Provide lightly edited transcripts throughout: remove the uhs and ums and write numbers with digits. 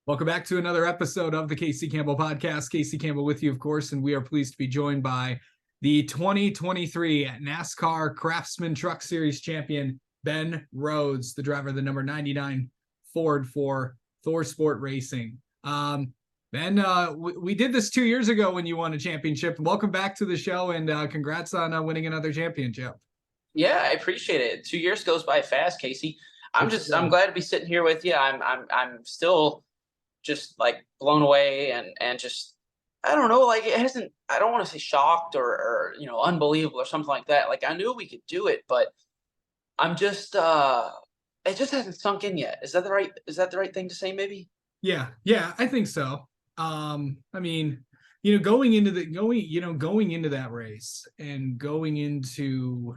Welcome back to another episode of the Casey Campbell Podcast. Casey Campbell with you, of course, and we are pleased to be joined by the 2023 NASCAR Craftsman Truck Series champion, Ben Rhodes, the driver of the number 99 Ford for Thor Sport Racing. Ben, we did this 2 years ago when you won a championship. Welcome back to the show, and congrats on winning another championship. Yeah, I appreciate it. 2 years goes by fast, Casey. I'm glad to be sitting here with you. I'm still just like blown away and just I don't know, like I don't want to say shocked or unbelievable or something like that. Like I knew we could do it, but I'm just it just hasn't sunk in yet. Is that the right thing to say maybe? Yeah, I think so. I mean, going into that race and going into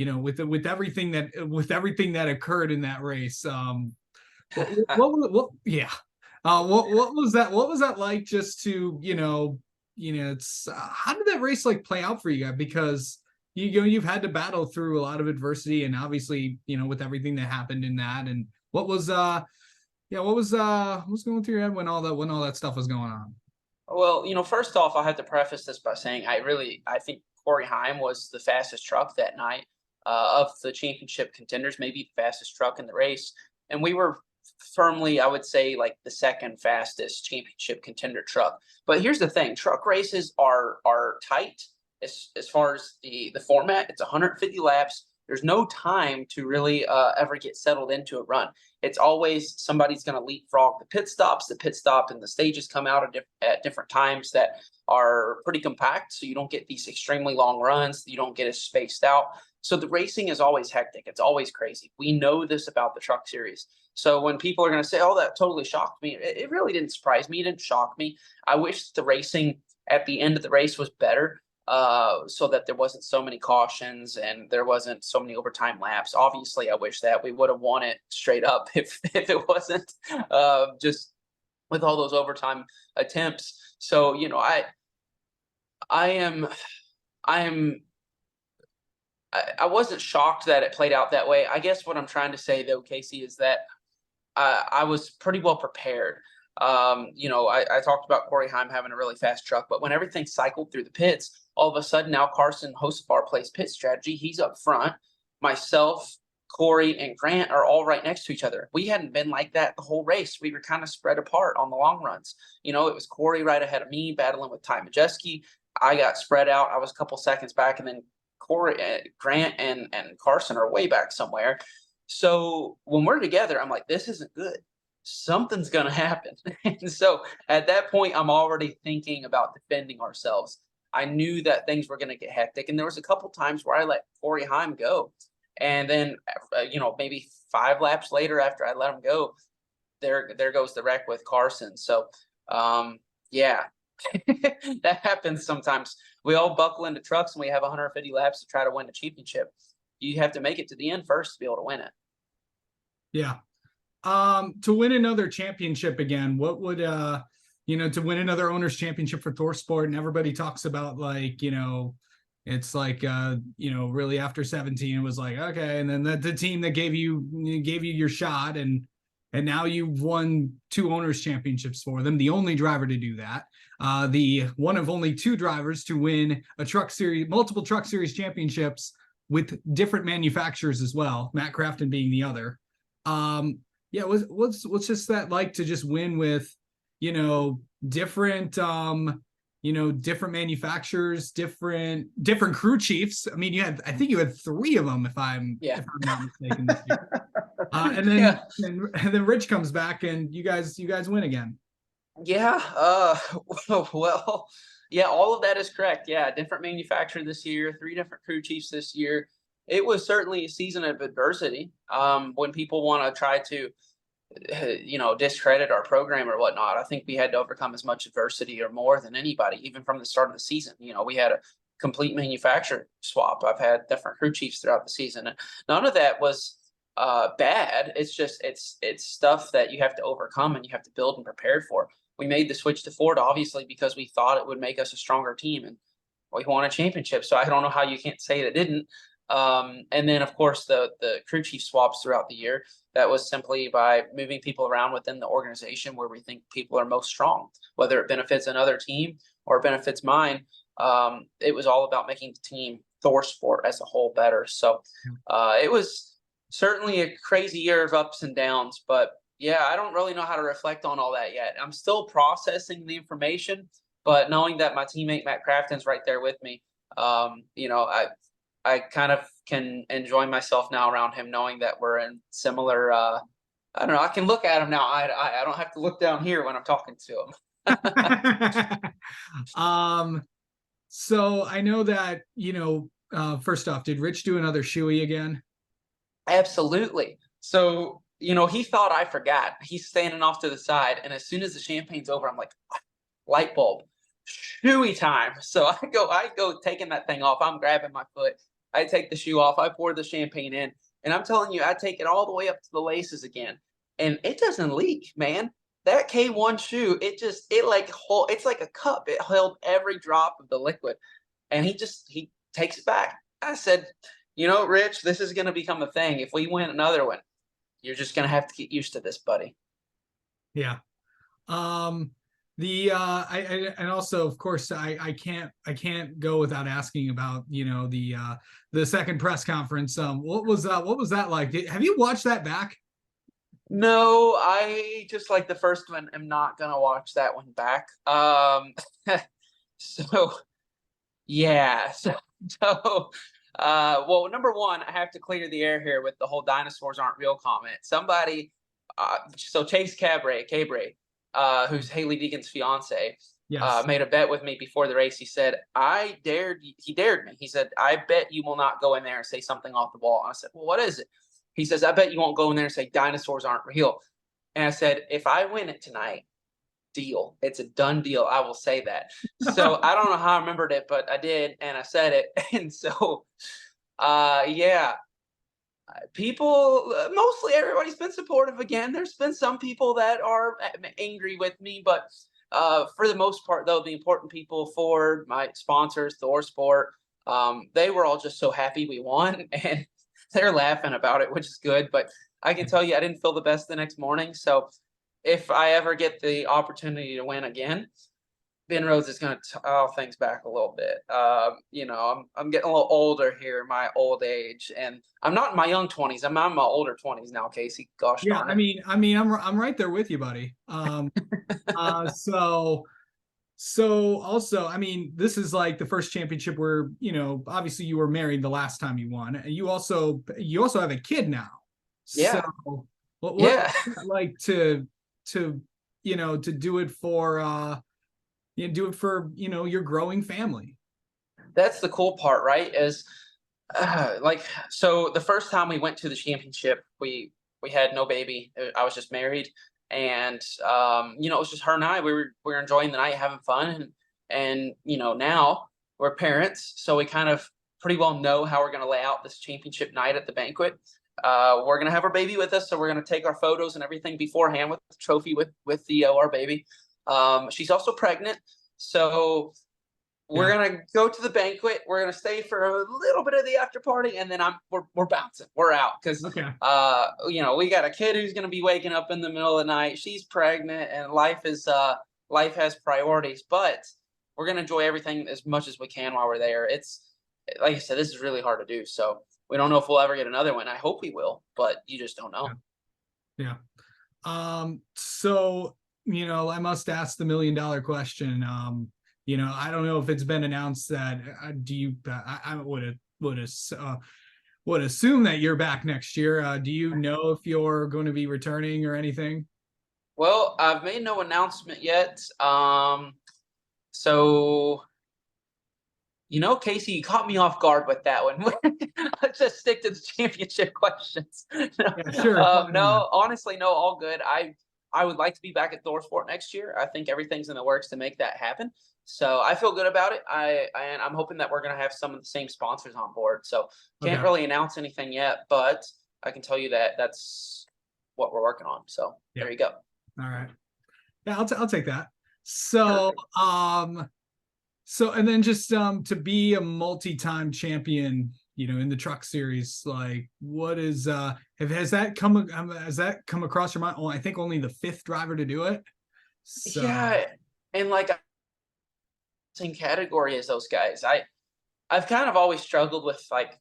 with everything that occurred in that race. Yeah. What was that? What was that like? Just to it's how did that race like play out for you guys? Because you've had to battle through a lot of adversity, and obviously with everything that happened in that, and what was going through your head when all that stuff was going on? Well, first off, I have to preface this by saying I think Corey Heim was the fastest truck that night of the championship contenders, maybe fastest truck in the race, and we were firmly, I would say, like the second fastest championship contender truck. But here's the thing: truck races are tight as far as the format. It's 150 laps. There's no time to really ever get settled into a run. It's always somebody's going to leapfrog the pit stops. The pit stop and the stages come out at different times that are pretty compact, so you don't get these extremely long runs. You don't get as spaced out. So the racing is always hectic. It's always crazy. We know this about the truck series. So when people are going to say, "Oh, that totally shocked me," it really didn't surprise me. It didn't shock me. I wish the racing at the end of the race was better, so that there wasn't so many cautions and there wasn't so many overtime laps. Obviously, I wish that we would have won it straight up if it wasn't just with all those overtime attempts. So I am I am I wasn't shocked that it played out that way. I guess what I'm trying to say, though, Casey, is that I was pretty well prepared. I talked about Corey Heim having a really fast truck, but when everything cycled through the pits, all of a sudden now Carson Hocevar plays pit strategy. He's up front. Myself, Corey, and Grant are all right next to each other. We hadn't been like that the whole race. We were kind of spread apart on the long runs. It was Corey right ahead of me battling with Ty Majeski. I got spread out. I was a couple seconds back, and then Corey, Grant, and Carson are way back somewhere. So when we're together, I'm like, this isn't good. Something's going to happen. And so at that point, I'm already thinking about defending ourselves. I knew that things were going to get hectic. And there was a couple times where I let Corey Heim go. And then, maybe 5 laps later after I let him go, there goes the wreck with Carson. So, yeah, that happens sometimes. We all buckle into trucks and we have 150 laps to try to win a championship. You have to make it to the end first to be able to win it. Yeah. To win another championship again, what would to win another owners championship for Thor Sport, and everybody talks about it's like really after 17 it was like, okay, and then the team that gave you your shot, and now you've won 2 owners championships for them, the only driver to do that, the one of only 2 drivers to win multiple truck series championships with different manufacturers as well, Matt Craftsman being the other. What's just that like to just win with different different manufacturers, different crew chiefs. I mean, I think you had 3 of them if I'm not mistaken this year. And then Rich comes back and you guys win again. Yeah. Well, yeah, all of that is correct. Yeah, different manufacturer this year, 3 different crew chiefs this year. It was certainly a season of adversity. When people want to try to, discredit our program or whatnot, I think we had to overcome as much adversity or more than anybody, even from the start of the season. We had a complete manufacturer swap. I've had different crew chiefs throughout the season, and none of that was bad. It's just it's stuff that you have to overcome and you have to build and prepare for. We made the switch to Ford obviously because we thought it would make us a stronger team, and we won a championship. So I don't know how you can't say it didn't. And then of course the crew chief swaps throughout the year. That was simply by moving people around within the organization where we think people are most strong, whether it benefits another team or benefits mine. It was all about making the team Thor sport as a whole better. So it was certainly a crazy year of ups and downs, but yeah, I don't really know how to reflect on all that yet. I'm still processing the information, but knowing that my teammate Matt Crafton's right there with me, I kind of can enjoy myself now around him, knowing that we're in similar. I don't know. I can look at him now. I don't have to look down here when I'm talking to him. So I know that, first off, did Rich do another shoey again? Absolutely. So, he thought I forgot. He's standing off to the side, and as soon as the champagne's over, I'm like, light bulb, shoey time. So I go taking that thing off. I'm grabbing my foot. I take the shoe off. I pour the champagne in, and I'm telling you, I take it all the way up to the laces again, and it doesn't leak, man. That K1 shoe, it's like a cup. It held every drop of the liquid, and he takes it back. I said, Rich, this is going to become a thing. If we win another one, you're just going to have to get used to this, buddy. Yeah. And also, of course, I can't go without asking about, the second press conference. What was that like? Have you watched that back? No, I just like the first one. I'm not going to watch that one back. So yeah. Well, number one, I have to clear the air here with the whole dinosaurs aren't real comment. Somebody, so Chase Cabre, who's Haley Deegan's fiance, Yes. made a bet with me before the race. He said, he dared me. He said, I bet you will not go in there and say something off the wall. And I said, well, what is it? He says, I bet you won't go in there and say dinosaurs aren't real. And I said, if I win it tonight, deal. It's a done deal. I will say that. So I don't know how I remembered it, but I did, and I said it. And so, yeah, people, mostly everybody's been supportive again. There's been some people that are angry with me, but for the most part, though, the important people, Ford, my sponsors, Thor Sport, they were all just so happy we won, and they're laughing about it, which is good. But I can tell you, I didn't feel the best the next morning. So if I ever get the opportunity to win again, Ben Rhodes is going to dial things back a little bit. I'm getting a little older here, my old age, and I'm not in my young 20s. I'm in my older 20s now, Casey. Gosh Yeah, darn it. I'm right there with you, buddy. So also, this is like the first championship where, obviously you were married the last time you won. And you also have a kid now. Yeah. So what Yeah. like to do it for your growing family. That's the cool part, right? Is so the first time we went to the championship, we had no baby. I was just married, and it was just her and I. We were enjoying the night, having fun, and now we're parents, so we kind of pretty well know how we're going to lay out this championship night at the banquet. We're going to have our baby with us, so we're going to take our photos and everything beforehand with the trophy with Theo, our baby. She's also pregnant, so we're gonna go to the banquet. We're gonna stay for a little bit of the after party, and then we're bouncing. We're out because we got a kid who's gonna be waking up in the middle of the night. She's pregnant, and life has priorities. But we're gonna enjoy everything as much as we can while we're there. It's like I said, this is really hard to do. So we don't know if we'll ever get another one. I hope we will, but you just don't know. Yeah. So I must ask the $1 million question. I don't know if it's been announced that I would assume that you're back next year. Do you know if you're going to be returning or anything? Well, I've made no announcement yet. So Casey, you caught me off guard with that one. Let's just stick to the championship questions. Yeah, sure. No, honestly, no, all good. I would like to be back at Thor Sport next year. I think everything's in the works to make that happen. So I feel good about it. I'm hoping that we're going to have some of the same sponsors on board. So can't really announce anything yet, but I can tell you that that's what we're working on. So there you go. All right. Yeah, I'll take that. So, and then just to be a multi-time champion, in the truck series, like what is has that come across your mind? Oh, I think only the fifth driver to do it. So Yeah, and like same category as those guys. I've kind of always struggled with like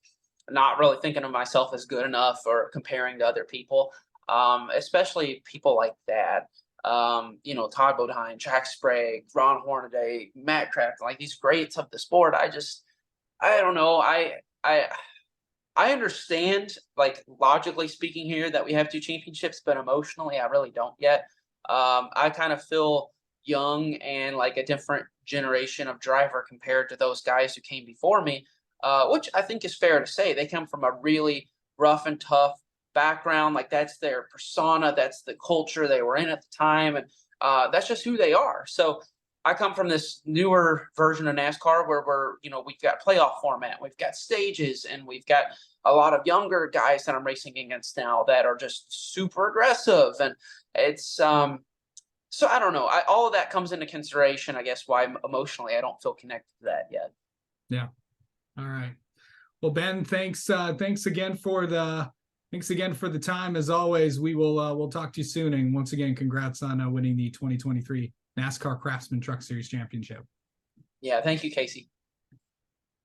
not really thinking of myself as good enough or comparing to other people, especially people like that. Todd Bodine, Jack Sprague, Ron Hornaday, Matt Craft, like these greats of the sport. I don't know. I understand, like logically speaking, here that we have two championships, but emotionally, I really don't yet. I kind of feel young and like a different generation of driver compared to those guys who came before me, which I think is fair to say. They come from a really rough and tough background. Like that's their persona, that's the culture they were in at the time, and that's just who they are. So I come from this newer version of NASCAR where we've got playoff format, we've got stages, and we've got a lot of younger guys that I'm racing against now that are just super aggressive. And it's, so I don't know. All of that comes into consideration, I guess, why emotionally I don't feel connected to that yet. yeah. All right. Well, Ben, thanks again for the time. As always, we'll talk to you soon. And once again, congrats on winning the 2023 NASCAR Craftsman Truck Series Championship. Yeah, thank you, Casey.